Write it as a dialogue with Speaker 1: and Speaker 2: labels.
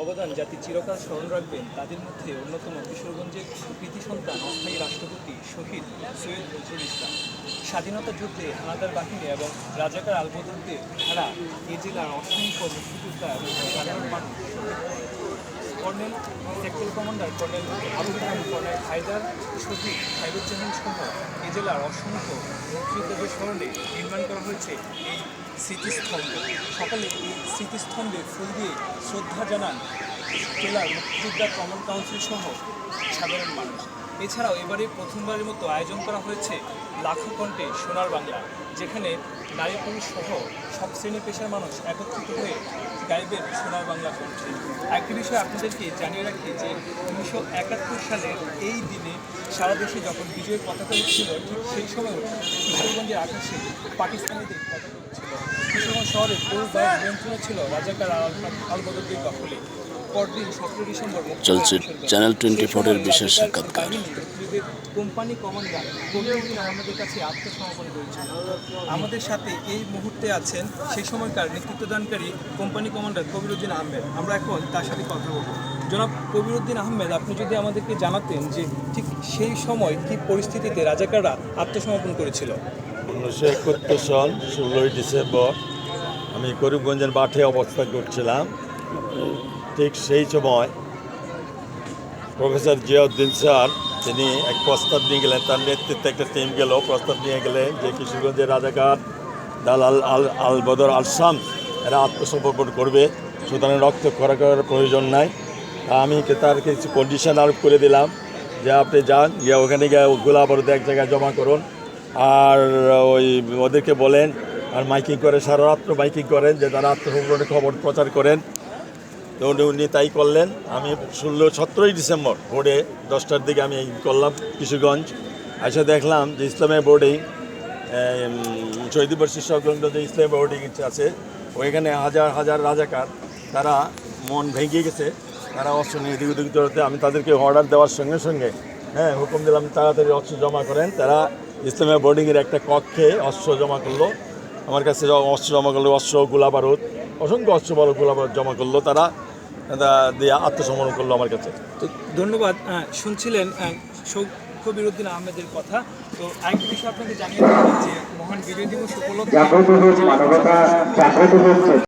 Speaker 1: অবদান জাতি চিরকাল স্মরণ রাখবেন তাদের মধ্যে অন্যতম কিশোরগঞ্জের কৃতি সন্তান অস্থায়ী রাষ্ট্রপতি শহীদ সৈয়দ নজরুল ইসলাম। স্বাধীনতা যুদ্ধে হানাদার বাহিনী এবং রাজাকার আলবদরদের ধারা এ জেলার অসংখ্য মুক্তিযোদ্ধা এবং সাধারণ মানুষ colonel sector commander colonel Abul Kalam, colonel Haider, শহীদ সাইদুজ্জামান সহ এ জেলার অসংখ্য মুক্তিযোদ্ধাদের স্মরণে নির্মাণ করা হয়েছে এই স্মৃতিস্তম্ভ। সকালে এই স্মৃতিস্তম্ভে ফুল দিয়ে শ্রদ্ধা জানান জেলার মুক্তিযোদ্ধা কমন কাউন্সিল সহ সাধারণ মানুষ। এছাড়াও এবারে প্রথমবারের মতো আয়োজন করা হয়েছে লাখো কণ্ঠে সোনার বাংলা, যেখানে নারী পুরুষ সহ সব শ্রেণী পেশার মানুষ একত্রিত হয়ে গাইবেন সোনার বাংলা কণ্ঠে। একটি বিষয় আপনাদেরকে জানিয়ে রাখি যে 1971 সালের এই দিনে সারা দেশে যখন বিজয়ের পতাকা উঠছিল, ঠিক সেই সময়ও কিশোরগঞ্জের আকাশে পাকিস্তানিদের পতাকা উঠছিল। কিশোরগঞ্জ শহরের পুরো নিয়ন্ত্রণে ছিল রাজাকার আলবদরদের দখলে। পরদিন 17 ডিসেম্বর
Speaker 2: চলছে চ্যানেল 24 এর বিশেষ সাক্ষাৎকার।
Speaker 1: কোম্পানি কমান্ডার কবিরউদ্দিন আহমেদের কাছে আত্মসমর্পণ করেছেন। আমাদের সাথে এই মুহূর্তে আছেন সেই সময়কার নেতৃত্বদানকারী কোম্পানি কমান্ডার কবিরউদ্দিন আহমেদ। আমরা এখন তার সাথে কথা বলব। জনাব কবিরউদ্দিন আহমেদ, আপনি যদি আমাদেরকে জানাতেন যে ঠিক সেই সময় কি পরিস্থিতিতে রাজাকাররা আত্মসমর্পণ করেছিল।
Speaker 3: 1971 সাল 16 ডিসেম্বর আমি করিমগঞ্জের মাঠে অবস্থান করছিলাম। ঠিক সেই সময় প্রফেসর জিয়াউদ্দিন স্যার তিনি এক প্রস্তাব নিয়ে গেলেন, তার নেতৃত্বে একটা টিম গেল, প্রস্তাব নিয়ে গেলেন যে কিশোরগঞ্জের রাজাকার দালাল আল বদর আল শামস এরা আত্মসমর্পণ করবে, সুতরাং রক্ত খরা করার প্রয়োজন নাই। আমি তার কিছু কন্ডিশন আরোপ করে দিলাম যে আপনি যান, গিয়ে ওখানে গিয়ে গোলাবারুদ এক জায়গায় জমা করুন, আর ওই ওদেরকে বলেন, আর মাইকিং করে সারা রাত্র মাইকিং করেন যে তারা আত্মসমর্পণের খবর প্রচার করেন। তো উনি তাই করলেন। আমি 17 ডিসেম্বর ভোরে 10টার দিকে আমি করলাম কিশোরগঞ্জ। এসে দেখলাম যে ইসলামের বোর্ডিং শহীদ দিবস সংলগ্ন যে ইসলামের বোর্ডিং আছে, ওইখানে হাজার হাজার রাজাকার তারা মন ভেঙে গেছে, তারা অস্ত্র নিয়ে এদিক ওদিক দৌড়াতে। আমি তাদেরকে অর্ডার দেওয়ার সঙ্গে সঙ্গে হুকুম দিলাম তাড়াতাড়ি অস্ত্র জমা করেন। তারা ইসলামের বোর্ডিংয়ের একটা কক্ষে অস্ত্র জমা করলো, আমার কাছে অস্ত্র জমা করলো, অস্ত্র গোলাবারুদ অসংখ্য অস্ত্র বড় গোলাবারুদ জমা করলো, তারা দিয়ে আত্মসমর্পণ করলো আমার কাছে।
Speaker 1: তো ধন্যবাদ। শুনছিলেন কবিরউদ্দিন আহমেদের কথা। তো আরেকটি বিষয় আপনাকে জানিয়ে রাখি যে মহান বিজয় দিবস উপলক্ষে